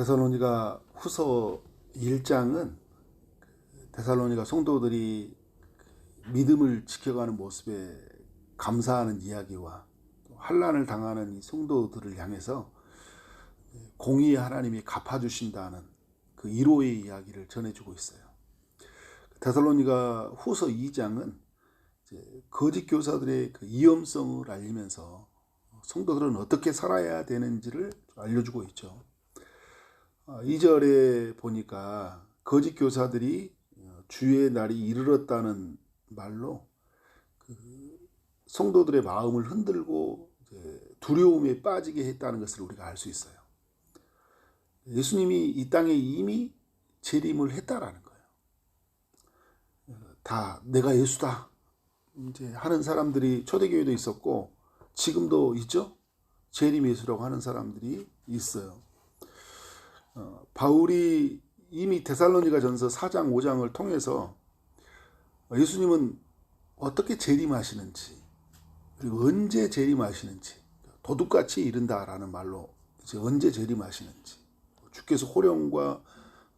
데살로니가 후서 1장은 데살로니가 성도들이 믿음을 지켜가는 모습에 감사하는 이야기와 환난을 당하는 이 성도들을 향해서 공의의 하나님이 갚아주신다는 그 위로의 이야기를 전해주고 있어요. 데살로니가 후서 2장은 거짓 교사들의 그 위험성을 알리면서 성도들은 어떻게 살아야 되는지를 알려주고 있죠. 2절에 보니까 거짓 교사들이 주의 날이 이르렀다는 말로 그 성도들의 마음을 흔들고 두려움에 빠지게 했다는 것을 우리가 알 수 있어요. 예수님이 이 땅에 이미 재림을 했다라는 거예요. 다 내가 예수다 이제 하는 사람들이 초대교회도 있었고 지금도 있죠. 재림 예수라고 하는 사람들이 있어요. 바울이 이미 데살로니가 전서 4장 5장을 통해서 예수님은 어떻게 재림하시는지 그리고 언제 재림하시는지 도둑같이 이른다라는 말로 이제 언제 재림하시는지 주께서 호령과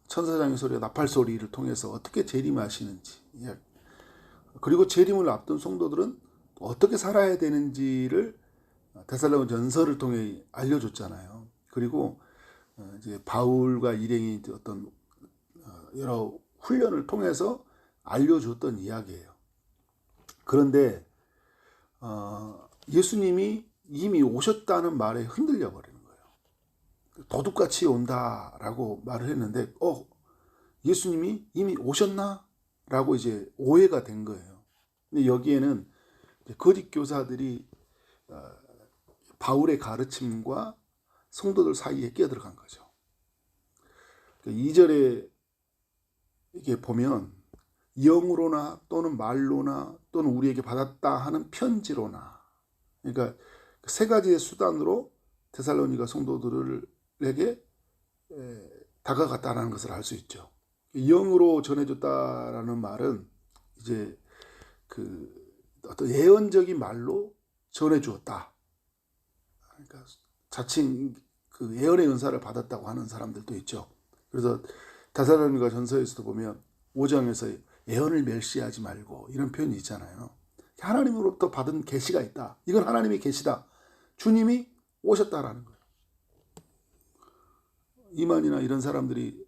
천사장의 소리와 나팔 소리를 통해서 어떻게 재림하시는지 그리고 재림을 앞둔 성도들은 어떻게 살아야 되는지를 데살로니가 전서를 통해 알려줬잖아요. 그리고 이제 바울과 일행이 어떤 여러 훈련을 통해서 알려줬던 이야기예요. 그런데 예수님이 이미 오셨다는 말에 흔들려 버리는 거예요. 도둑같이 온다라고 말을 했는데 예수님이 이미 오셨나? 라고 이제 오해가 된 거예요. 근데 여기에는 거짓 교사들이 바울의 가르침과 성도들 사이에 끼어들어간 거죠. 2절에 이게 보면 영으로나 또는 말로나 또는 우리에게 받았다 하는 편지로나 그러니까 세 가지의 수단으로 데살로니가 성도들에게 다가갔다는 것을 알 수 있죠. 영으로 전해줬다라는 말은 이제 그 어떤 예언적인 말로 전해주었다. 그러니까 자칭 그 예언의 은사를 받았다고 하는 사람들도 있죠. 그래서 데살로니가 전서에서도 보면 5장에서 예언을 멸시하지 말고 이런 표현이 있잖아요. 하나님으로부터 받은 계시가 있다. 이건 하나님의 계시다. 주님이 오셨다라는 거예요. 이만이나 이런 사람들이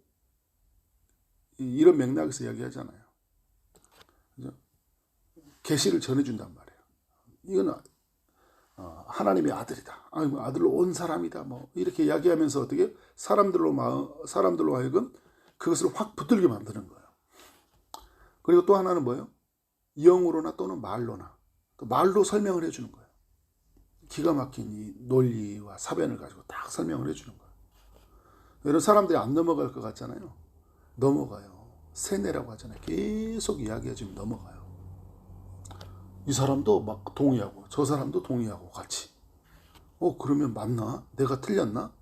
이런 맥락에서 이야기하잖아요. 계시를 전해준단 말이에요. 이건 하나님의 아들이다. 아들로 온 사람이다. 뭐 이렇게 이야기하면서 어떻게 사람들로 하여금 그것을 확 붙들게 만드는 거예요. 그리고 또 하나는 뭐예요? 영으로나 또는 말로나 또 말로 설명을 해주는 거예요. 기가 막힌 이 논리와 사변을 가지고 딱 설명을 해주는 거예요. 이런 사람들이 안 넘어갈 것 같잖아요. 넘어가요. 세뇌라고 하잖아요. 계속 이야기해주면 넘어가요. 이 사람도 막 동의하고 저 사람도 동의하고 같이 그러면 맞나? 내가 틀렸나?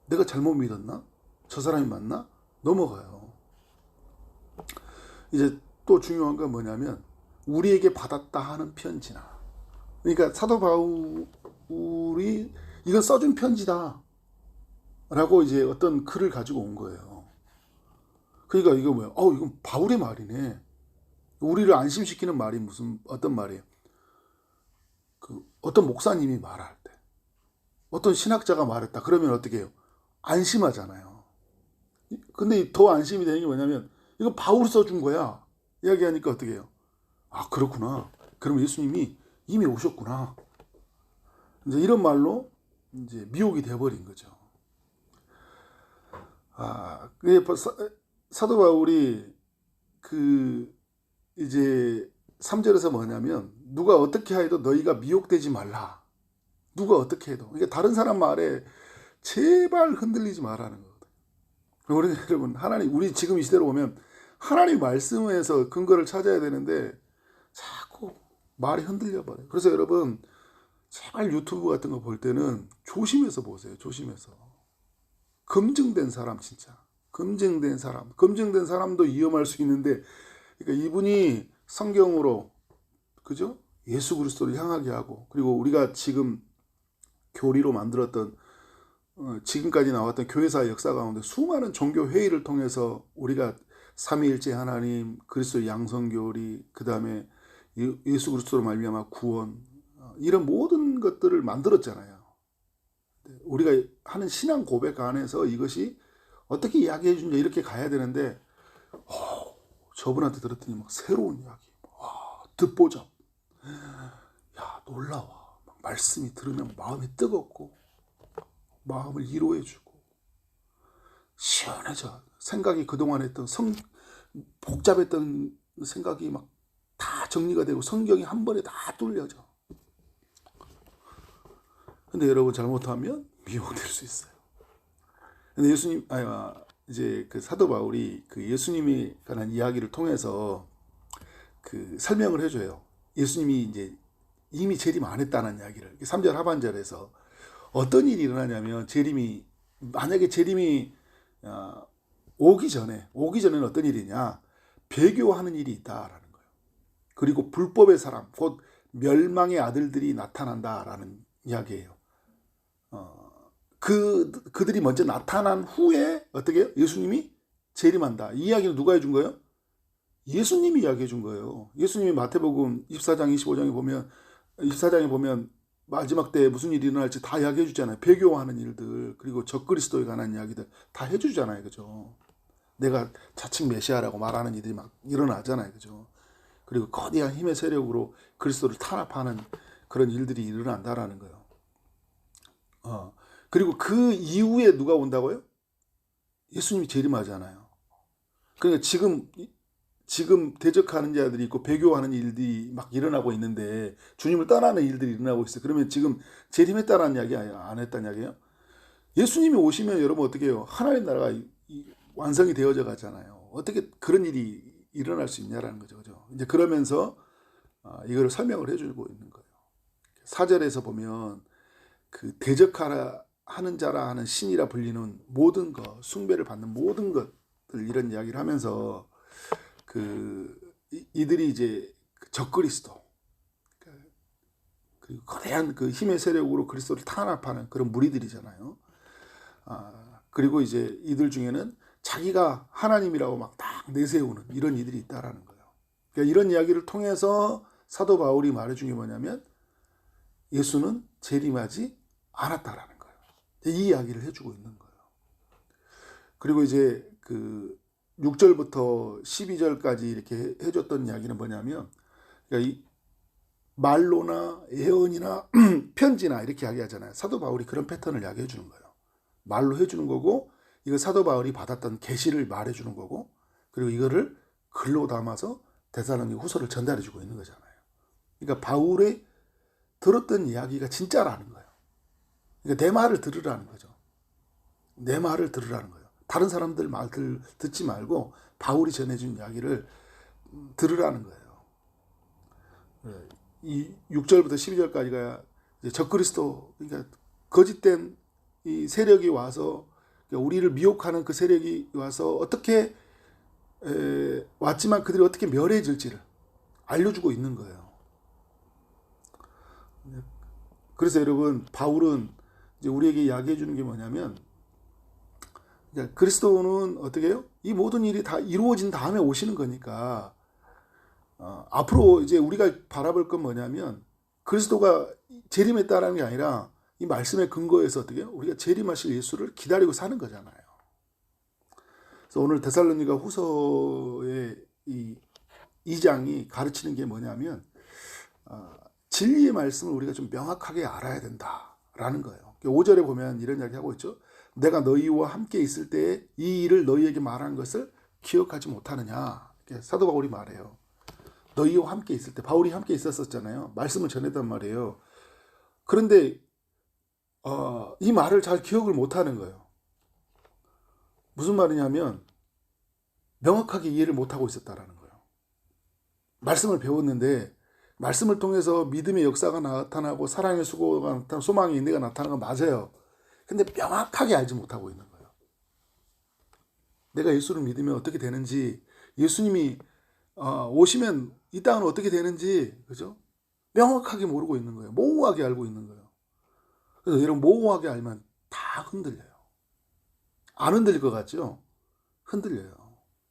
내가 잘못 믿었나? 저 사람이 맞나? 넘어가요. 이제 또 중요한 건 뭐냐면 우리에게 받았다 하는 편지나 그러니까 사도 바울이 이건 써준 편지다 라고 이제 어떤 글을 가지고 온 거예요. 그러니까 이거 뭐야? 이건 바울의 말이네. 우리를 안심시키는 말이 어떤 말이에요? 어떤 목사님이 말할 때, 어떤 신학자가 말했다. 그러면 어떻게 해요? 안심하잖아요. 근데 더 안심이 되는 게 뭐냐면, 이거 바울이 써준 거야. 이야기하니까 어떻게 해요? 그렇구나. 그럼 예수님이 이미 오셨구나. 이제 이런 말로 이제 미혹이 돼버린 거죠. 사도 바울이 이제 3절에서 뭐냐면 누가 어떻게 해도 너희가 미혹되지 말라. 누가 어떻게 해도. 그러니까 다른 사람 말에 제발 흔들리지 말라는 거거든요. 우리 여러분 우리 지금 이 시대로 보면 하나님 말씀에서 근거를 찾아야 되는데 자꾸 말이 흔들려 버려요. 그래서 여러분 제발 유튜브 같은 거 볼 때는 조심해서 보세요. 조심해서. 검증된 사람 진짜. 검증된 사람도 위험할 수 있는데 그러니까 이분이 성경으로 그죠? 예수 그리스도를 향하게 하고 그리고 우리가 지금 교리로 만들었던 지금까지 나왔던 교회사 역사 가운데 수많은 종교 회의를 통해서 우리가 삼위일체 하나님, 그리스도 양성교리, 그 다음에 예수 그리스도로 말미암아 구원, 이런 모든 것들을 만들었잖아요. 우리가 하는 신앙 고백 안에서 이것이 어떻게 이야기해 주냐 이렇게 가야 되는데, 저분한테 들었더니 막 새로운 이야기, 듣보잡, 야 놀라워. 막 말씀이 들으면 마음이 뜨겁고 마음을 위로해주고 시원해져. 생각이 그동안 했던 복잡했던 생각이 막 다 정리가 되고 성경이 한 번에 다 뚫려져. 근데 여러분 잘못하면 미혹될 수 있어요. 근데 이제 그 사도 바울이 그 예수님에 관한 이야기를 통해서 그 설명을 해줘요. 예수님이 이제 이미 재림 안 했다는 이야기를 3절 하반절에서 어떤 일이 일어나냐면, 만약에 재림이 오기 전에는 어떤 일이냐, 배교하는 일이 있다라는 거예요. 그리고 불법의 사람, 곧 멸망의 아들들이 나타난다라는 이야기예요. 그들이 먼저 나타난 후에 어떻게 해요? 예수님이 재림한다. 이 이야기는 누가 해준 거예요? 예수님이 이야기해 준 거예요. 예수님이 마태복음 24장에 보면 마지막 때에 무슨 일이 일어날지 다 이야기해 주잖아요. 배교하는 일들, 그리고 적그리스도에 관한 이야기들 다 해주잖아요. 그죠? 내가 자칭 메시아라고 말하는 일들이 막 일어나잖아요. 그죠? 그리고 거대한 힘의 세력으로 그리스도를 탄압하는 그런 일들이 일어난다라는 거예요. 그리고 그 이후에 누가 온다고요? 예수님이 재림하잖아요. 그러니까 지금 대적하는 자들이 있고 배교하는 일들이 막 일어나고 있는데, 주님을 떠나는 일들이 일어나고 있어요. 그러면 지금 재림했다는 이야기 안 했다는 이야기예요? 예수님이 오시면 여러분 어떻게 해요? 하나님 나라가 완성이 되어져 가잖아요. 어떻게 그런 일이 일어날 수 있냐라는 거죠. 그죠? 이제 그러면서 이거를 설명을 해주고 있는 거예요. 4절에서 보면 그 대적하라 하는 자라 하는 신이라 불리는 모든 것, 숭배를 받는 모든 것들, 이런 이야기를 하면서 이들이 이제 적그리스도, 그리고 거대한 그 힘의 세력으로 그리스도를 탄압하는 그런 무리들이잖아요. 그리고 이제 이들 중에는 자기가 하나님이라고 막 딱 내세우는 이런 이들이 있다라는 거예요. 그러니까 이런 이야기를 통해서 사도 바울이 말해준 게 뭐냐면, 예수는 재림하지 않았다라는 거예요. 이 이야기를 해주고 있는 거예요. 그리고 이제 그 6절부터 12절까지 이렇게 해줬던 이야기는 뭐냐면, 그러니까 이 말로나 예언이나 편지나 이렇게 이야기하잖아요. 사도 바울이 그런 패턴을 이야기해 주는 거예요. 말로 해주는 거고, 이거 사도 바울이 받았던 계시를 말해주는 거고, 그리고 이거를 글로 담아서 데살로니가 후서를 전달해 주고 있는 거잖아요. 그러니까 바울의 들었던 이야기가 진짜라는 거예요. 그러니까 내 말을 들으라는 거죠. 내 말을 들으라는 거예요. 다른 사람들 말들 듣지 말고 바울이 전해준 이야기를 들으라는 거예요. 이 6절부터 12절까지가 적그리스도, 그러니까 거짓된 이 세력이 와서, 우리를 미혹하는 그 세력이 와서 어떻게 왔지만 그들이 어떻게 멸해질지를 알려주고 있는 거예요. 그래서 여러분, 바울은 이제 우리에게 이야기해 주는 게 뭐냐면, 그리스도는 어떻게 해요? 이 모든 일이 다 이루어진 다음에 오시는 거니까, 앞으로 이제 우리가 바라볼 건 뭐냐면, 그리스도가 재림했다라는 게 아니라 이 말씀의 근거에서 어떻게 해요? 우리가 재림하실 예수를 기다리고 사는 거잖아요. 그래서 오늘 데살로니가 후서의 이 2장이 가르치는 게 뭐냐면, 진리의 말씀을 우리가 좀 명확하게 알아야 된다라는 거예요. 5절에 보면 이런 이야기 하고 있죠. 내가 너희와 함께 있을 때에 이 일을 너희에게 말한 것을 기억하지 못하느냐. 사도 바울이 말해요. 너희와 함께 있을 때, 바울이 함께 있었잖아요. 말씀을 전했단 말이에요. 그런데 이 말을 잘 기억을 못하는 거예요. 무슨 말이냐면 명확하게 이해를 못하고 있었다라는 거예요. 말씀을 배웠는데, 말씀을 통해서 믿음의 역사가 나타나고 사랑의 수고가 나타나고 소망의 인내가 나타나는 건 맞아요. 근데 명확하게 알지 못하고 있는 거예요. 내가 예수를 믿으면 어떻게 되는지, 예수님이 오시면 이 땅은 어떻게 되는지, 그죠? 명확하게 모르고 있는 거예요. 모호하게 알고 있는 거예요. 그래서 여러분, 모호하게 알면 다 흔들려요. 안 흔들릴 것 같죠? 흔들려요.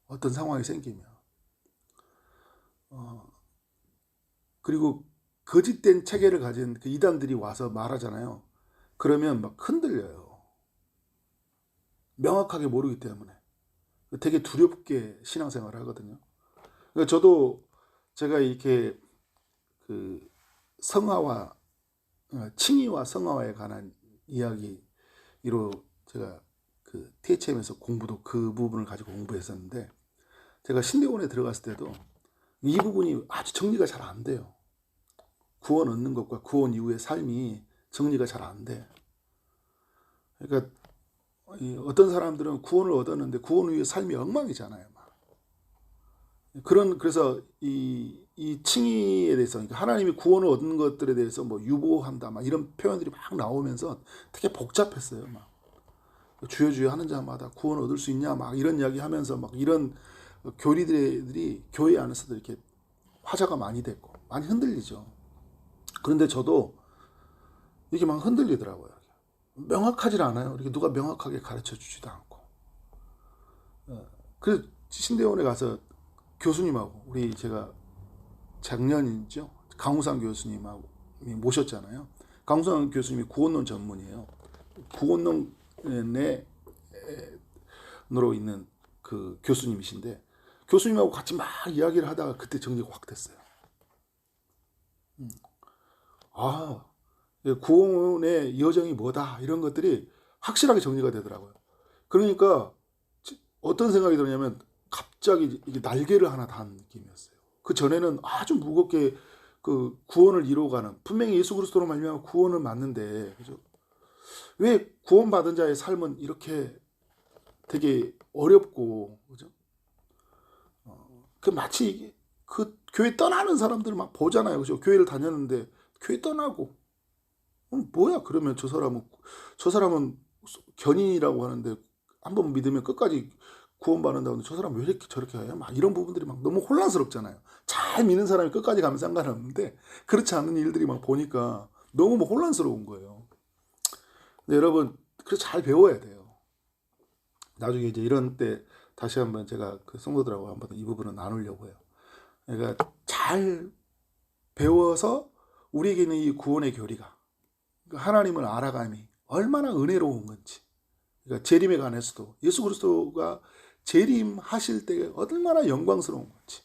어떤 상황이 생기면. 그리고 거짓된 체계를 가진 그 이단들이 와서 말하잖아요. 그러면 막 흔들려요. 명확하게 모르기 때문에. 되게 두렵게 신앙생활을 하거든요. 그러니까 저도 제가 이렇게 그 성화와 칭의와 성화에 관한 이야기로 제가 그 THM에서 공부도 그 부분을 가지고 공부했었는데, 제가 신대원에 들어갔을 때도 이 부분이 아주 정리가 잘 안 돼요. 구원 얻는 것과 구원 이후의 삶이 정리가 잘 안 돼. 그러니까 어떤 사람들은 구원을 얻었는데 구원 이후의 삶이 엉망이잖아요. 그래서 이 칭의에 대해서, 그러니까 하나님이 구원을 얻는 것들에 대해서 뭐 유보한다, 막 이런 표현들이 막 나오면서 되게 복잡했어요. 막 주여 주여 하는 자마다 구원 얻을 수 있냐, 막 이런 이야기 하면서 막 이런 교리들이 교회 안에서도 이렇게 화제가 많이 됐고 많이 흔들리죠. 그런데 저도 이게 막 흔들리더라고요. 명확하지 않아요. 이렇게 누가 명확하게 가르쳐 주지도 않고. 그래서 신대원에 가서 교수님하고, 우리 제가 작년이죠, 강우상 교수님하고 모셨잖아요. 강우상 교수님이 구원론 전문이에요. 구원론에 으로 있는 그 교수님이신데, 교수님하고 같이 막 이야기를 하다가 그때 정리가 확 됐어요. 아, 구원의 여정이 뭐다, 이런 것들이 확실하게 정리가 되더라고요. 그러니까 어떤 생각이 들었냐면, 갑자기 이게 날개를 하나 단 느낌이었어요. 그 전에는 아주 무겁게 그 구원을 이루어가는, 분명히 예수 그리스도로 말미암아 구원은 맞는데, 그죠? 왜 구원받은 자의 삶은 이렇게 되게 어렵고, 그죠? 그 마치 그 교회 떠나는 사람들 막 보잖아요, 그죠? 교회를 다녔는데 교회 떠나고, 뭐야? 그러면 저 사람은 견인이라고 하는데 한번 믿으면 끝까지 구원받는다고 하는데 저 사람 왜 이렇게 저렇게 해요? 막 이런 부분들이 막 너무 혼란스럽잖아요. 잘 믿는 사람이 끝까지 가면 상관없는데 그렇지 않은 일들이 막 보니까 너무 뭐 혼란스러운 거예요. 근데 여러분, 그래서 잘 배워야 돼요. 나중에 이제 이런 때 다시 한번 제가 그 성도들하고 한번 이 부분을 나누려고 해요. 그러니까 잘 배워서 우리에게는 이 구원의 교리가, 하나님을 알아감이 얼마나 은혜로운 건지, 그러니까 재림에 관해서도 예수 그리스도가 재림하실 때 얼마나 영광스러운 건지.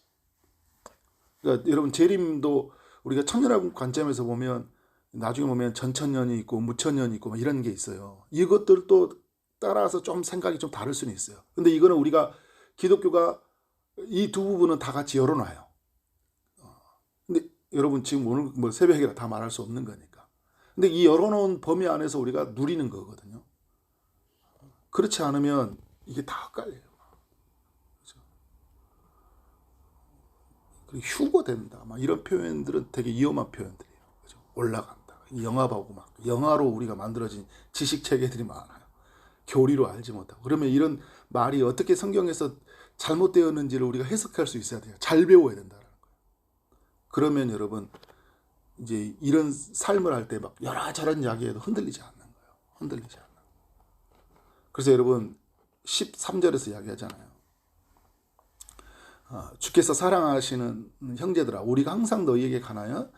그러니까 여러분, 재림도 우리가 천년왕국 관점에서 보면 나중에 보면 전천년이 있고 무천년이 있고 막 이런 게 있어요. 이것들도 따라서 좀 생각이 좀 다를 수는 있어요. 근데 이거는 우리가 기독교가 이 두 부분은 다 같이 열어놔요. 근데 여러분, 지금 오늘 뭐 새벽이라 다 말할 수 없는 거니까. 근데 이 열어놓은 범위 안에서 우리가 누리는 거거든요. 그렇지 않으면 이게 다 헷갈려요. 그렇죠? 그리고 휴거된다, 막 이런 표현들은 되게 위험한 표현들이에요. 그렇죠? 올라간다. 영화 보고 막 영화로 우리가 만들어진 지식 체계들이 많아요. 교리로 알지 못하고. 그러면 이런 말이 어떻게 성경에서 잘못되었는지를 우리가 해석할 수 있어야 돼요. 잘 배워야 된다는 거예요. 그러면 여러분, 이제 이런 삶을 할 때 막 여러저런 이야기에도 흔들리지 않는 거예요. 흔들리지 않는 거예요. 그래서 여러분, 13절에서 이야기하잖아요. 주께서 사랑하시는 형제들아, 우리가 항상 너희에게 관하여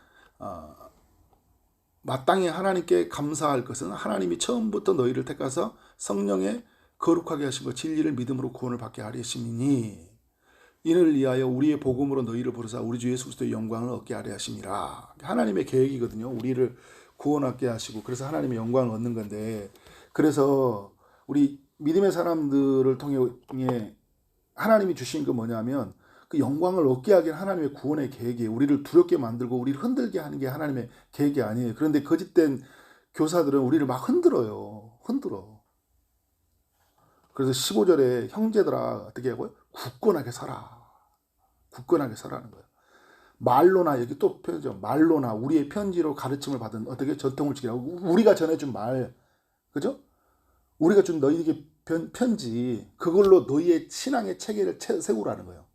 마땅히 하나님께 감사할 것은 하나님이 처음부터 너희를 택하사 성령에 거룩하게 하시고 진리를 믿음으로 구원을 받게 하려 하심이니, 이를 위하여 우리의 복음으로 너희를 부르사 우리 주 예수 그리스도의 영광을 얻게 하려 하심이라. 하나님의 계획이거든요. 우리를 구원하게 하시고, 그래서 하나님의 영광을 얻는 건데, 그래서 우리 믿음의 사람들을 통해 하나님이 주신 거 뭐냐면, 그 영광을 얻게 하긴 하나님의 구원의 계획이에요. 우리를 두렵게 만들고 우리를 흔들게 하는 게 하나님의 계획이 아니에요. 그런데 거짓된 교사들은 우리를 막 흔들어. 그래서 15절에 형제들아 어떻게 하고요? 굳건하게 살아. 굳건하게 살아는 거예요. 말로나, 여기 또 표현이죠. 말로나, 우리의 편지로 가르침을 받은 어떻게 전통을 지키라고. 우리가 전해준 말, 그죠? 우리가 준 너희에게 편지, 그걸로 너희의 신앙의 체계를 세우라는 거예요.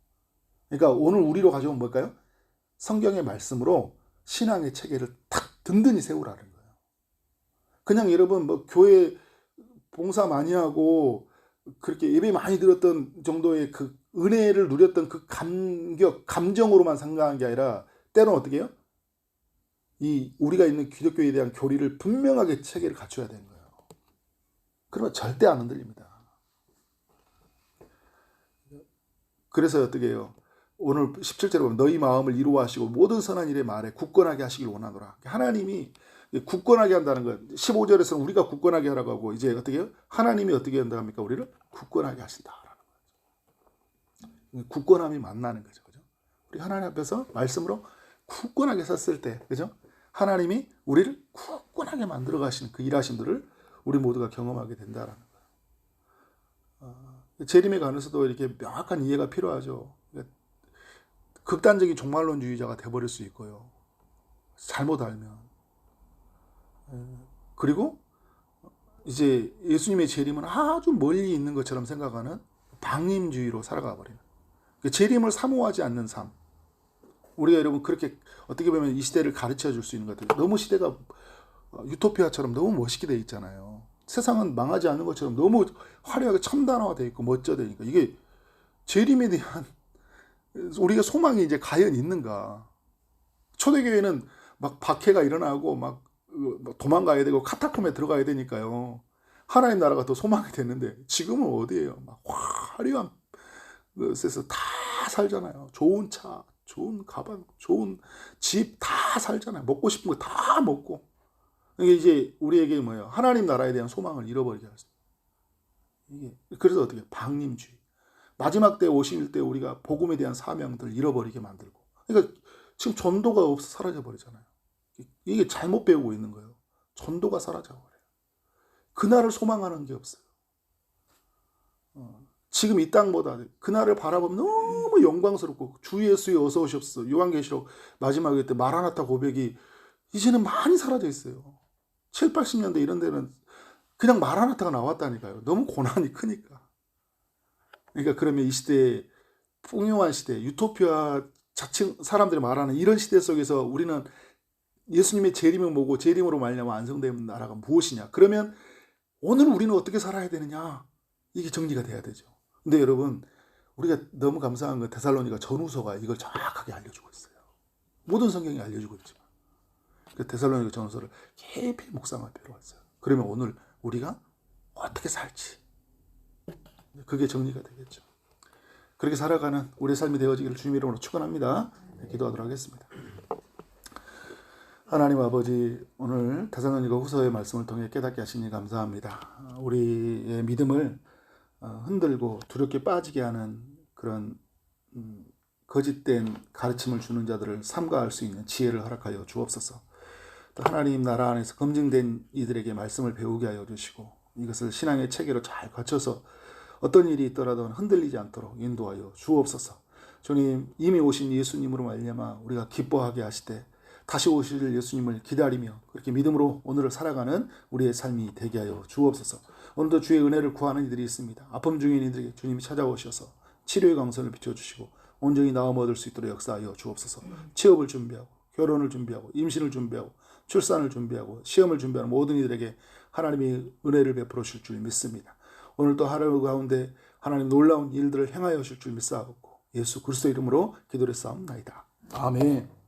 그러니까 오늘 우리로 가져온 뭘까요? 성경의 말씀으로 신앙의 체계를 탁 든든히 세우라는 거예요. 그냥 여러분 뭐 교회 봉사 많이 하고 그렇게 예배 많이 드렸던 정도의 그 은혜를 누렸던 그 감정으로만 생각한 게 아니라 때로는 어떻게 해요? 이 우리가 있는 기독교에 대한 교리를 분명하게 체계를 갖춰야 되는 거예요. 그러면 절대 안 흔들립니다. 그래서 어떻게 해요? 오늘 17절에 보면 너희 마음을 이루어 하시고 모든 선한 일에 말에 굳건하게 하시길 원하노라. 하나님이 굳건하게 한다는 것. 15절에서는 우리가 굳건하게 하라고 하고 이제 어떻게 해요? 하나님이 어떻게 한다 합니까? 우리를 굳건하게 하신다라는 거죠. 굳건함이 만나는 거죠. 그죠? 우리 하나님 앞에서 말씀으로 굳건하게 섰을 때, 그죠? 하나님이 우리를 굳건하게 만들어 가시는 그 일하심들을 우리 모두가 경험하게 된다라는 거예요. 재림에 관해서도 이렇게 명확한 이해가 필요하죠. 극단적인 종말론주의자가 돼버릴 수 있고요. 잘못 알면. 그리고 이제 예수님의 재림은 아주 멀리 있는 것처럼 생각하는 방임주의로 살아가 버리는. 재림을 사모하지 않는 삶. 우리가 여러분 그렇게 어떻게 보면 이 시대를 가르쳐 줄 수 있는 것 같아요. 너무 시대가 유토피아처럼 너무 멋있게 돼 있잖아요. 세상은 망하지 않는 것처럼 너무 화려하게 첨단화되어 있고 멋져되니까 이게 재림에 대한 우리가 소망이 이제 과연 있는가? 초대교회는 막 박해가 일어나고 막 도망가야 되고 카타콤에 들어가야 되니까요. 하나님 나라가 더 소망이 됐는데 지금은 어디예요? 막 화려한 것에서 다 살잖아요. 좋은 차, 좋은 가방, 좋은 집 다 살잖아요. 먹고 싶은 거 다 먹고. 이게 이제 우리에게 뭐예요? 하나님 나라에 대한 소망을 잃어버리게 하습니다. 이게 그래서 어떻게 방임주의. 마지막 때 오실 때 우리가 복음에 대한 사명들 잃어버리게 만들고. 그러니까 지금 전도가 없어 사라져 버리잖아요. 이게 잘못 배우고 있는 거예요. 전도가 사라져 버려요. 그날을 소망하는 게 없어요. 지금 이 땅보다 그날을 바라보면 너무 영광스럽고 주 예수에 어서 오십시오. 요한계시록 마지막에 때 마라나타 고백이 이제는 많이 사라져 있어요. 7, 80년대 이런 데는 그냥 마라나타가 나왔다니까요. 너무 고난이 크니까. 그러니까 그러면 이 시대에 풍요한 시대, 유토피아 자칭 사람들이 말하는 이런 시대 속에서 우리는 예수님의 재림을 보고 재림으로 말미암아 완성된 나라가 무엇이냐? 그러면 오늘 우리는 어떻게 살아야 되느냐? 이게 정리가 돼야 되죠. 근데 여러분 우리가 너무 감사한 건 데살로니가 전후서가 이걸 정확하게 알려주고 있어요. 모든 성경이 알려주고 있지만 그 데살로니가 전후서를 깊이 묵상할 필요가 있어요. 그러면 오늘 우리가 어떻게 살지 그게 정리가 되겠죠. 그렇게 살아가는 우리의 삶이 되어지기를 주님 이름으로 축원합니다. 기도하도록 하겠습니다. 하나님 아버지, 오늘 데살로니가 후서의 말씀을 통해 깨닫게 하시니 감사합니다. 우리의 믿음을 흔들고 두렵게 빠지게 하는 그런 거짓된 가르침을 주는 자들을 삼가할 수 있는 지혜를 허락하여 주옵소서. 또 하나님 나라 안에서 검증된 이들에게 말씀을 배우게 하여 주시고 이것을 신앙의 체계로 잘 갖춰서 어떤 일이 있더라도 흔들리지 않도록 인도하여 주옵소서. 주님, 이미 오신 예수님으로 말미암아 우리가 기뻐하게 하시되 다시 오실 예수님을 기다리며 그렇게 믿음으로 오늘을 살아가는 우리의 삶이 되게 하여 주옵소서. 오늘도 주의 은혜를 구하는 이들이 있습니다. 아픔 중인 이들에게 주님이 찾아오셔서 치료의 광선을 비춰주시고 온전히 나음 얻을 수 있도록 역사하여 주옵소서. 취업을 준비하고 결혼을 준비하고 임신을 준비하고 출산을 준비하고 시험을 준비하는 모든 이들에게 하나님이 은혜를 베풀어 주실 줄 믿습니다. 오늘도 하루 가운데 하나님 놀라운 일들을 행하여 주실 줄 믿사옵고 예수 그리스도 이름으로 기도를 싸움나이다. 아멘.